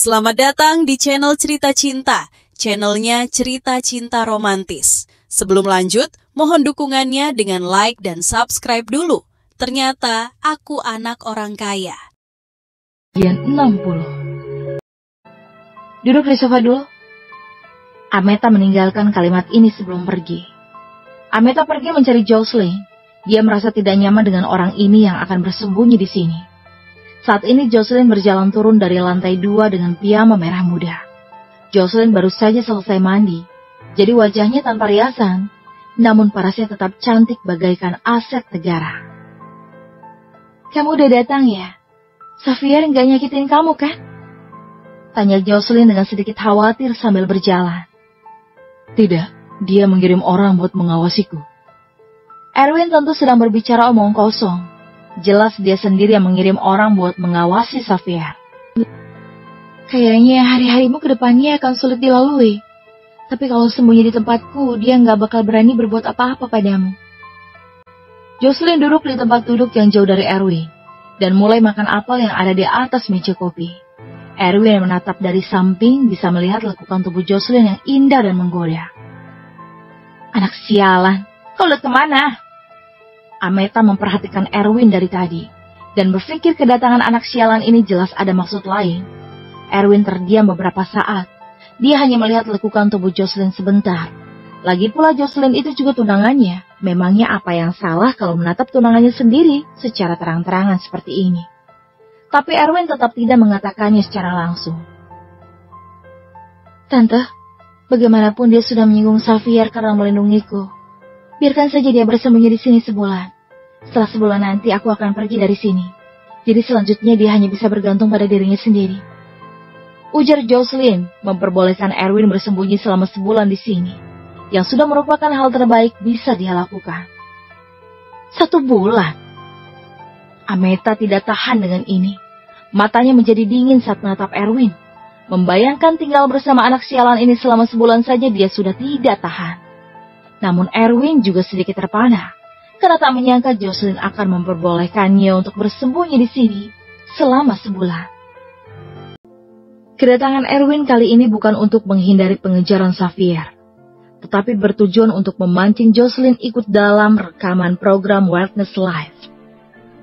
Selamat datang di channel Cerita Cinta, channelnya Cerita Cinta Romantis. Sebelum lanjut, mohon dukungannya dengan like dan subscribe dulu. Ternyata aku anak orang kaya. Bagian 60. Duduk di sofa dulu. Ameta meninggalkan kalimat ini sebelum pergi. Ameta pergi mencari Jocelyn. Dia merasa tidak nyaman dengan orang ini yang akan bersembunyi di sini. Saat ini Jocelyn berjalan turun dari lantai 2 dengan piyama merah muda. Jocelyn baru saja selesai mandi, jadi wajahnya tanpa riasan, namun parasnya tetap cantik bagaikan aset negara. Kamu udah datang ya? Xavier nggak nyakitin kamu kan? Tanya Jocelyn dengan sedikit khawatir sambil berjalan. Tidak, dia mengirim orang buat mengawasiku. Erwin tentu sedang berbicara omong kosong. Jelas dia sendiri yang mengirim orang buat mengawasi Xavier. Kayaknya hari-harimu ke depannya akan sulit dilalui. Tapi kalau sembunyi di tempatku, dia nggak bakal berani berbuat apa-apa padamu. Jocelyn duduk di tempat duduk yang jauh dari Erwin, dan mulai makan apel yang ada di atas meja kopi. Erwin yang menatap dari samping bisa melihat lekukan tubuh Jocelyn yang indah dan menggoda. Anak sialan, kau lihat kemana? Ameta memperhatikan Erwin dari tadi, dan berpikir kedatangan anak sialan ini jelas ada maksud lain. Erwin terdiam beberapa saat. Dia hanya melihat lekukan tubuh Jocelyn sebentar. Lagi pula Jocelyn itu juga tunangannya. Memangnya apa yang salah kalau menatap tunangannya sendiri secara terang-terangan seperti ini? Tapi Erwin tetap tidak mengatakannya secara langsung. Tante, bagaimanapun dia sudah menyinggung Xavier karena melindungiku. Biarkan saja dia bersembunyi di sini sebulan. Setelah sebulan nanti aku akan pergi dari sini. Jadi selanjutnya dia hanya bisa bergantung pada dirinya sendiri. Ujar Jocelyn memperbolehkan Erwin bersembunyi selama sebulan di sini, yang sudah merupakan hal terbaik bisa dia lakukan. 1 bulan. Ameta tidak tahan dengan ini. Matanya menjadi dingin saat menatap Erwin. Membayangkan tinggal bersama anak sialan ini selama sebulan saja dia sudah tidak tahan. Namun Erwin juga sedikit terpana, karena tak menyangka Jocelyn akan memperbolehkannya untuk bersembunyi di sini selama sebulan. Kedatangan Erwin kali ini bukan untuk menghindari pengejaran Xavier, tetapi bertujuan untuk memancing Jocelyn ikut dalam rekaman program Wildness Live.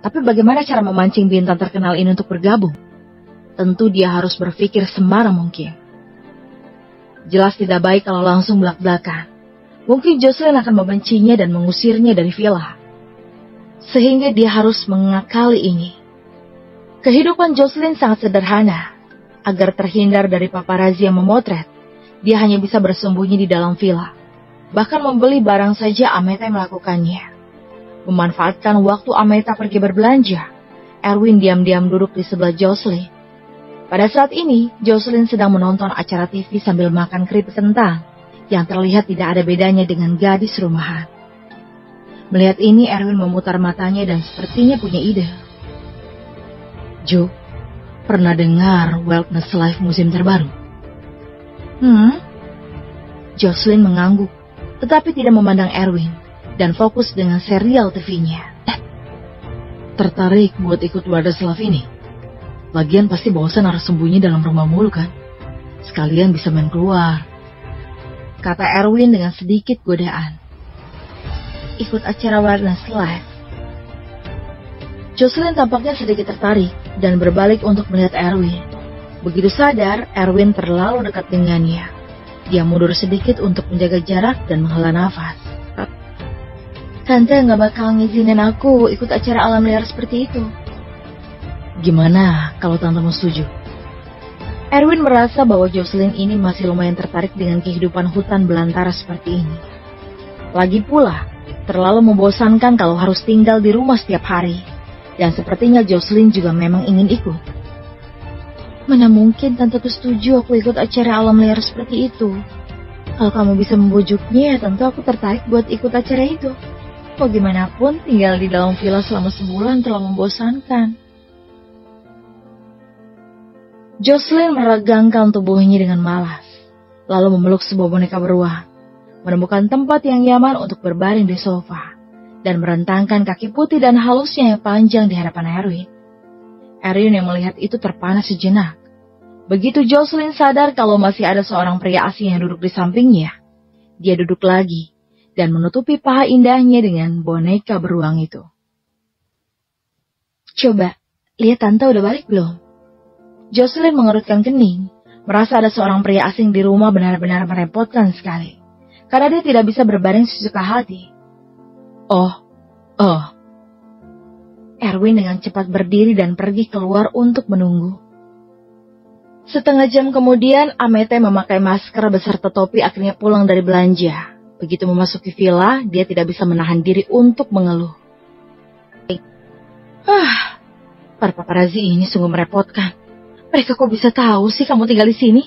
Tapi bagaimana cara memancing bintang terkenal ini untuk bergabung? Tentu dia harus berpikir sembarang mungkin. Jelas tidak baik kalau langsung belak-belakan. Mungkin Jocelyn akan membencinya dan mengusirnya dari villa. Sehingga dia harus mengakali ini. Kehidupan Jocelyn sangat sederhana. Agar terhindar dari paparazzi yang memotret, dia hanya bisa bersembunyi di dalam villa. Bahkan membeli barang saja Ameta yang melakukannya. Memanfaatkan waktu Ameta pergi berbelanja, Erwin diam-diam duduk di sebelah Jocelyn. Pada saat ini, Jocelyn sedang menonton acara TV sambil makan keripik kentang, yang terlihat tidak ada bedanya dengan gadis rumahan. Melihat ini, Erwin memutar matanya dan sepertinya punya ide. Jo, pernah dengar Wildness Live musim terbaru? Jocelyn mengangguk, tetapi tidak memandang Erwin, dan fokus dengan serial TV-nya. Tertarik buat ikut Wildness Live ini? Lagian pasti bosan harus sembunyi dalam rumah mulu kan? Sekalian bisa main keluar. Kata Erwin dengan sedikit godaan. Ikut acara Wildness Live. Jocelyn tampaknya sedikit tertarik dan berbalik untuk melihat Erwin. Begitu sadar, Erwin terlalu dekat dengannya. Dia mundur sedikit untuk menjaga jarak dan menghela nafas. Tante nggak bakal ngizinin aku ikut acara alam liar seperti itu. Gimana kalau tante mau setuju? Erwin merasa bahwa Jocelyn ini masih lumayan tertarik dengan kehidupan hutan belantara seperti ini. Lagi pula, terlalu membosankan kalau harus tinggal di rumah setiap hari. Dan sepertinya Jocelyn juga memang ingin ikut. Mana mungkin tanteku setuju aku ikut acara alam liar seperti itu. Kalau kamu bisa membujuknya, tentu aku tertarik buat ikut acara itu. Bagaimanapun, tinggal di dalam villa selama sebulan terlalu membosankan. Jocelyn meregangkan tubuhnya dengan malas, lalu memeluk sebuah boneka beruang, menemukan tempat yang nyaman untuk berbaring di sofa, dan merentangkan kaki putih dan halusnya yang panjang di hadapan Erwin. Erwin yang melihat itu terpana sejenak. Begitu Jocelyn sadar kalau masih ada seorang pria asing yang duduk di sampingnya, dia duduk lagi dan menutupi paha indahnya dengan boneka beruang itu. Coba, lihat tante udah balik belum? Jocelyn mengerutkan kening, merasa ada seorang pria asing di rumah benar-benar merepotkan sekali, karena dia tidak bisa berbaring sesuka hati. Oh. Erwin dengan cepat berdiri dan pergi keluar untuk menunggu. Setengah jam kemudian, Amete memakai masker beserta topi akhirnya pulang dari belanja. Begitu memasuki villa, dia tidak bisa menahan diri untuk mengeluh. Para paparazzi ini sungguh merepotkan. Mereka kok bisa tahu sih kamu tinggal di sini?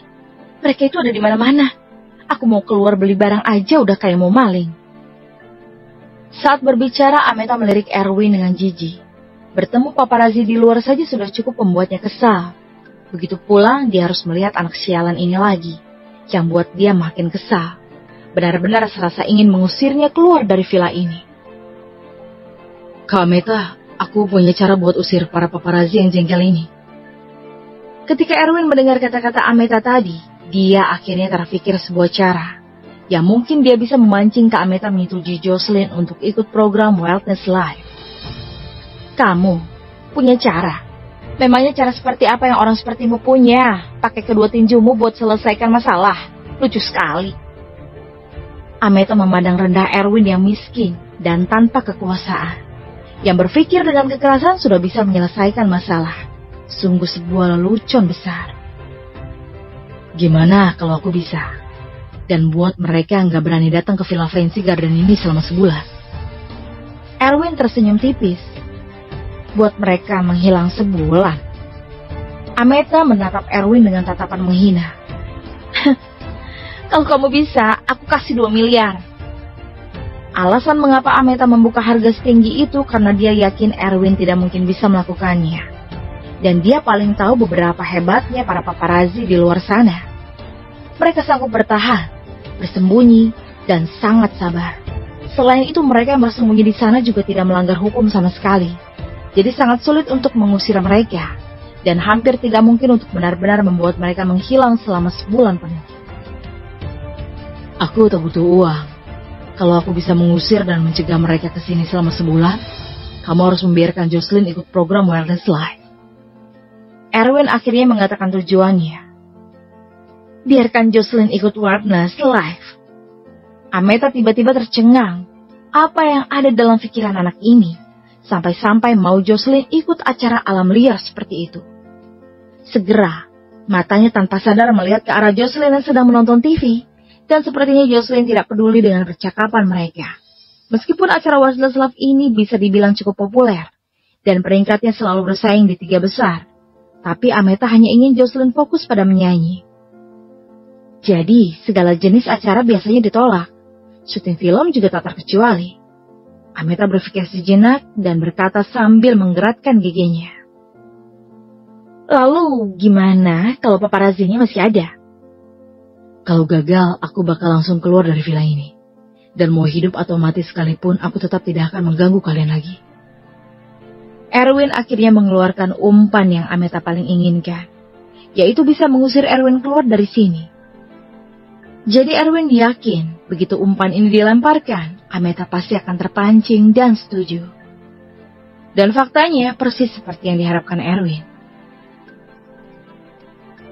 Mereka itu ada di mana-mana. Aku mau keluar beli barang aja udah kayak mau maling. Saat berbicara, Ameta melirik Erwin dengan jijik. Bertemu paparazzi di luar saja sudah cukup membuatnya kesal. Begitu pulang, dia harus melihat anak sialan ini lagi, yang buat dia makin kesal. Benar-benar serasa ingin mengusirnya keluar dari villa ini. Kak Ameta, aku punya cara buat usir para paparazzi yang jengkel ini. Ketika Erwin mendengar kata-kata Ameta tadi, dia akhirnya terpikir sebuah cara, yang mungkin dia bisa memancing Kak Ameta menyetujui Jocelyn untuk ikut program Wellness Live. Kamu punya cara? Memangnya cara seperti apa yang orang sepertimu punya? Pakai kedua tinjumu buat selesaikan masalah? Lucu sekali. Ameta memandang rendah Erwin yang miskin dan tanpa kekuasaan, yang berpikir dengan kekerasan sudah bisa menyelesaikan masalah. Sungguh sebuah lelucon besar. Gimana kalau aku bisa? Dan buat mereka nggak berani datang ke Villa Fancy Garden ini selama sebulan. Erwin tersenyum tipis. Buat mereka menghilang sebulan. Ameta menatap Erwin dengan tatapan menghina. Kalau kamu bisa, aku kasih 2 miliar. Alasan mengapa Ameta membuka harga setinggi itu karena dia yakin Erwin tidak mungkin bisa melakukannya. Dan dia paling tahu beberapa hebatnya para paparazzi di luar sana. Mereka sanggup bertahan, bersembunyi, dan sangat sabar. Selain itu, mereka yang bersembunyi di sana juga tidak melanggar hukum sama sekali. Jadi sangat sulit untuk mengusir mereka, dan hampir tidak mungkin untuk benar-benar membuat mereka menghilang selama sebulan penuh. Aku tak butuh uang. Kalau aku bisa mengusir dan mencegah mereka ke sini selama sebulan, kamu harus membiarkan Jocelyn ikut program Wellness Live. Erwin akhirnya mengatakan tujuannya. Biarkan Jocelyn ikut Wellness Live. Ameta tiba-tiba tercengang. Apa yang ada dalam pikiran anak ini? Sampai-sampai mau Jocelyn ikut acara alam liar seperti itu. Segera, matanya tanpa sadar melihat ke arah Jocelyn yang sedang menonton TV. Dan sepertinya Jocelyn tidak peduli dengan percakapan mereka. Meskipun acara Wellness Live ini bisa dibilang cukup populer, dan peringkatnya selalu bersaing di 3 besar, tapi Ameta hanya ingin Jocelyn fokus pada menyanyi. Jadi, segala jenis acara biasanya ditolak. Syuting film juga tak terkecuali. Ameta berpikir sejenak dan berkata sambil menggerakkan giginya. Lalu gimana kalau paparazzinya masih ada? Kalau gagal, aku bakal langsung keluar dari villa ini. Dan mau hidup atau mati sekalipun, aku tetap tidak akan mengganggu kalian lagi. Erwin akhirnya mengeluarkan umpan yang Ameta paling inginkan, yaitu bisa mengusir Erwin keluar dari sini. Jadi Erwin yakin, begitu umpan ini dilemparkan, Ameta pasti akan terpancing dan setuju. Dan faktanya persis seperti yang diharapkan Erwin.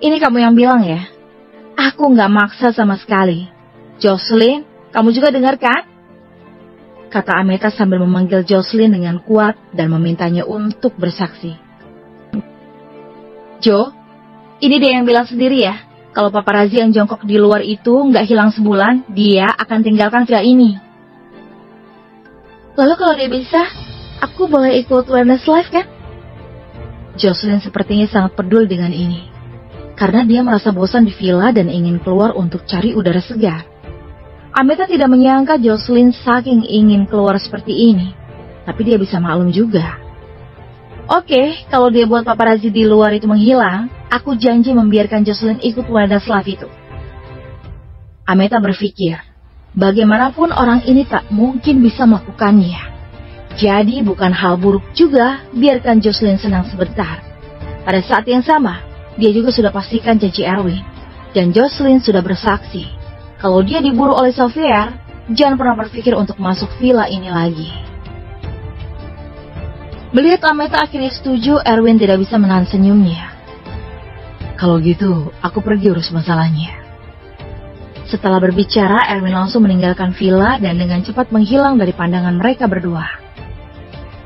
Ini kamu yang bilang ya? Aku nggak maksa sama sekali. Jocelyn, kamu juga dengar kan? Kata Ameta sambil memanggil Jocelyn dengan kuat dan memintanya untuk bersaksi. Jo, ini dia yang bilang sendiri ya. Kalau paparazzi yang jongkok di luar itu nggak hilang sebulan, dia akan tinggalkan villa ini. Lalu kalau dia bisa, aku boleh ikut Wellness Live kan? Jocelyn sepertinya sangat peduli dengan ini. Karena dia merasa bosan di villa dan ingin keluar untuk cari udara segar. Ameta tidak menyangka Jocelyn saking ingin keluar seperti ini. Tapi dia bisa maklum juga. Oke, kalau dia buat paparazzi di luar itu menghilang, aku janji membiarkan Jocelyn ikut Wellness Live itu. Ameta berpikir, bagaimanapun orang ini tak mungkin bisa melakukannya. Jadi bukan hal buruk juga biarkan Jocelyn senang sebentar. Pada saat yang sama, Dia juga sudah pastikan janji Erwin, dan Jocelyn sudah bersaksi kalau dia diburu oleh Xavier, jangan pernah berpikir untuk masuk villa ini lagi. Melihat Ameta akhirnya setuju, Erwin tidak bisa menahan senyumnya. Kalau gitu, aku pergi urus masalahnya. Setelah berbicara, Erwin langsung meninggalkan villa dan dengan cepat menghilang dari pandangan mereka berdua.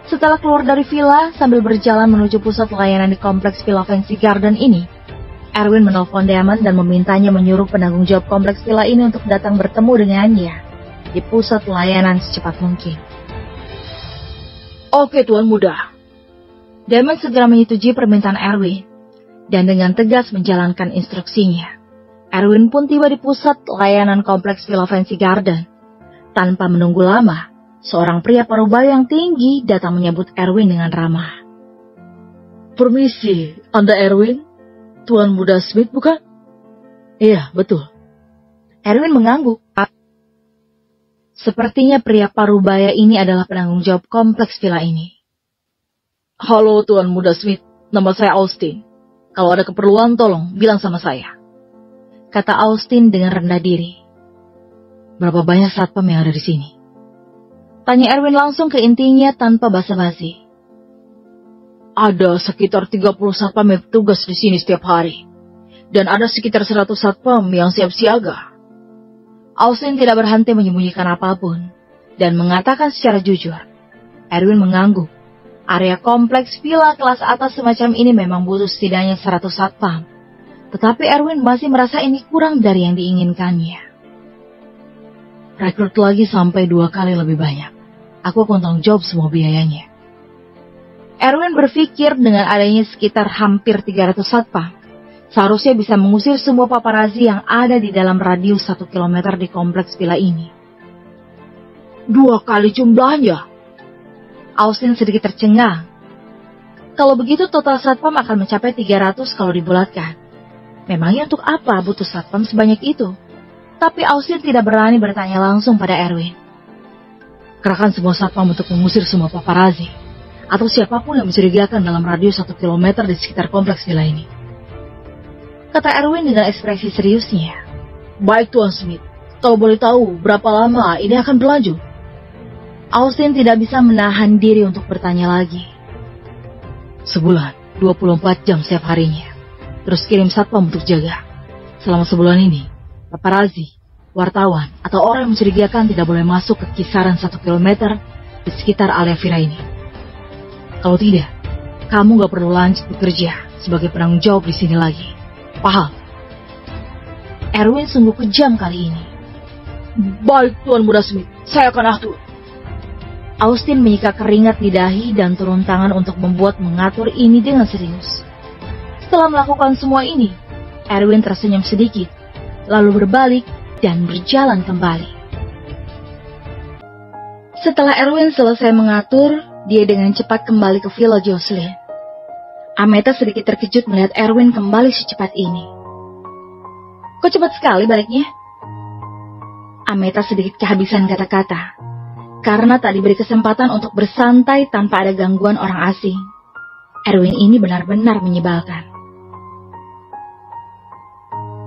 Setelah keluar dari villa, sambil berjalan menuju pusat layanan di kompleks Villa Fancy Garden ini, Erwin menelpon Damon dan memintanya menyuruh penanggung jawab kompleks villa ini untuk datang bertemu dengannya di pusat layanan secepat mungkin. Oke, Tuan Muda. Damon segera menyetujui permintaan Erwin dan dengan tegas menjalankan instruksinya. Erwin pun tiba di pusat layanan kompleks Villa Fancy Garden. Tanpa menunggu lama, seorang pria parubaya yang tinggi datang menyambut Erwin dengan ramah. Permisi, Anda Erwin? Tuan Muda Smith bukan? Iya, betul. Erwin mengangguk. Sepertinya pria parubaya ini adalah penanggung jawab kompleks villa ini. Halo Tuan Muda Smith, nama saya Austin. Kalau ada keperluan tolong bilang sama saya, kata Austin dengan rendah diri. Berapa banyak satpam yang ada di sini? Tanya Erwin langsung ke intinya tanpa basa-basi. Ada sekitar 30 satpam yang bertugas di sini setiap hari. Dan ada sekitar 100 satpam yang siap siaga. Austin tidak berhenti menyembunyikan apapun dan mengatakan secara jujur. Erwin mengangguk. Area kompleks villa kelas atas semacam ini memang butuh setidaknya 100 satpam. Tetapi Erwin masih merasa ini kurang dari yang diinginkannya. Rekrut lagi sampai 2 kali lebih banyak. Aku akan tanggung jawab semua biayanya. Erwin berpikir dengan adanya sekitar hampir 300 satpam, seharusnya bisa mengusir semua paparazi yang ada di dalam radius 1 kilometer di kompleks villa ini. 2 kali jumlahnya. Austin sedikit tercengang. Kalau begitu total satpam akan mencapai 300 kalau dibulatkan. Memangnya untuk apa butuh satpam sebanyak itu? Tapi Austin tidak berani bertanya langsung pada Erwin. Kerahkan semua satpam untuk mengusir semua paparazi atau siapapun yang mencurigakan dalam radius 1 kilometer di sekitar kompleks villa ini, kata Erwin dengan ekspresi seriusnya. Baik Tuan Smith, kalau boleh tahu berapa lama ini akan berlanjut? Austin tidak bisa menahan diri untuk bertanya lagi. Sebulan, 24 jam setiap harinya. Terus kirim satpam untuk jaga. Selama sebulan ini, paparazi, wartawan, atau orang yang mencurigakan tidak boleh masuk ke kisaran 1 kilometer di sekitar area villa ini. Kalau tidak, kamu gak perlu lanjut bekerja sebagai penanggung jawab di sini lagi. Paham? Erwin sungguh kejam kali ini. Baik Tuan Muda Smith, saya akan atur. Austin menyika keringat di dahi dan turun tangan untuk membuat mengatur ini dengan serius. Setelah melakukan semua ini, Erwin tersenyum sedikit, lalu berbalik dan berjalan kembali. Setelah Erwin selesai mengatur, dia dengan cepat kembali ke villa Jocelyn. Ameta sedikit terkejut melihat Erwin kembali secepat ini. Kok cepat sekali baliknya? Ameta sedikit kehabisan kata-kata, karena tak diberi kesempatan untuk bersantai tanpa ada gangguan orang asing. Erwin ini benar-benar menyebalkan.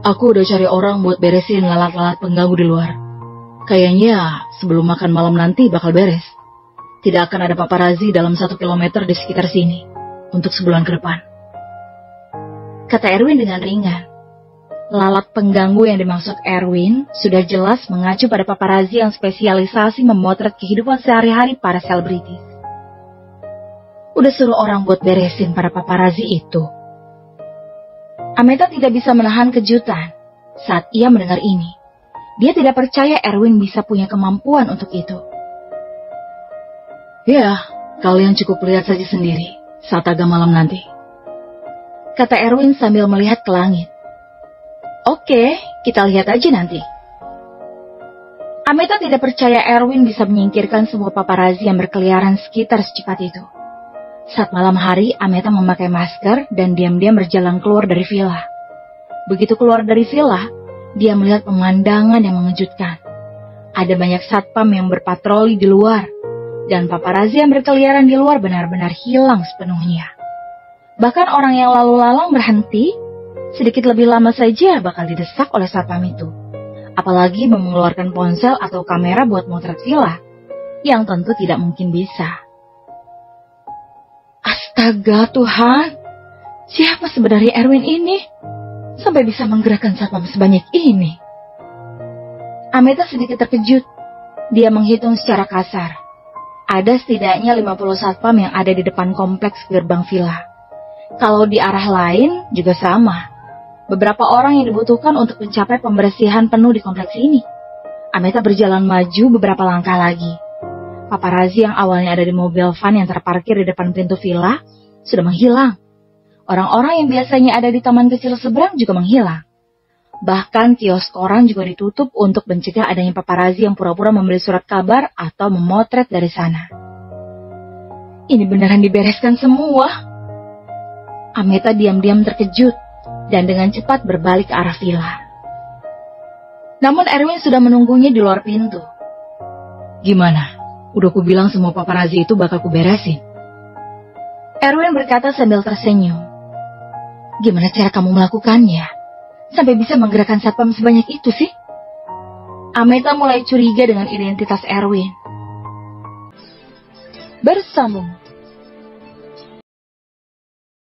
Aku udah cari orang buat beresin lalat-lalat pengganggu di luar. Kayaknya sebelum makan malam nanti bakal beres. Tidak akan ada paparazi dalam 1 kilometer di sekitar sini untuk sebulan ke depan, kata Erwin dengan ringan. Lalat pengganggu yang dimaksud Erwin sudah jelas mengacu pada paparazi yang spesialisasi memotret kehidupan sehari-hari para selebritis. Udah suruh orang buat beresin para paparazi itu. Ameta tidak bisa menahan kejutan saat ia mendengar ini. Dia tidak percaya Erwin bisa punya kemampuan untuk itu. Ya, kalian cukup lihat saja sendiri saat agak malam nanti, kata Erwin sambil melihat ke langit. Oke, kita lihat aja nanti. Ameta tidak percaya Erwin bisa menyingkirkan semua paparazi yang berkeliaran sekitar secepat itu. Saat malam hari, Ameta memakai masker dan diam-diam berjalan keluar dari villa. Begitu keluar dari villa, dia melihat pemandangan yang mengejutkan. Ada banyak satpam yang berpatroli di luar, dan paparazi yang berkeliaran di luar benar-benar hilang sepenuhnya. Bahkan orang yang lalu lalang berhenti Sedikit lebih lama saja bakal didesak oleh satpam itu. Apalagi mengeluarkan ponsel atau kamera buat motret villa, yang tentu tidak mungkin bisa. Astaga Tuhan, siapa sebenarnya Erwin ini? Sampai bisa menggerakkan satpam sebanyak ini. Ameta sedikit terkejut. Dia menghitung secara kasar. Ada setidaknya 50 satpam yang ada di depan kompleks gerbang villa. Kalau di arah lain juga sama. Beberapa orang yang dibutuhkan untuk mencapai pembersihan penuh di kompleks ini. Ameta berjalan maju beberapa langkah lagi. Paparazzi yang awalnya ada di mobil van yang terparkir di depan pintu villa sudah menghilang. Orang-orang yang biasanya ada di taman kecil seberang juga menghilang. Bahkan kios koran juga ditutup untuk mencegah adanya paparazzi yang pura-pura membeli surat kabar atau memotret dari sana. Ini beneran dibereskan semua. Ameta diam-diam terkejut dan dengan cepat berbalik ke arah villa. Namun Erwin sudah menunggunya di luar pintu. Gimana? Udah ku bilang semua paparazzi itu bakal ku beresin. Erwin berkata sambil tersenyum. Gimana cara kamu melakukannya? Sampai bisa menggerakkan satpam sebanyak itu sih? Ameta mulai curiga dengan identitas Erwin. Bersambung.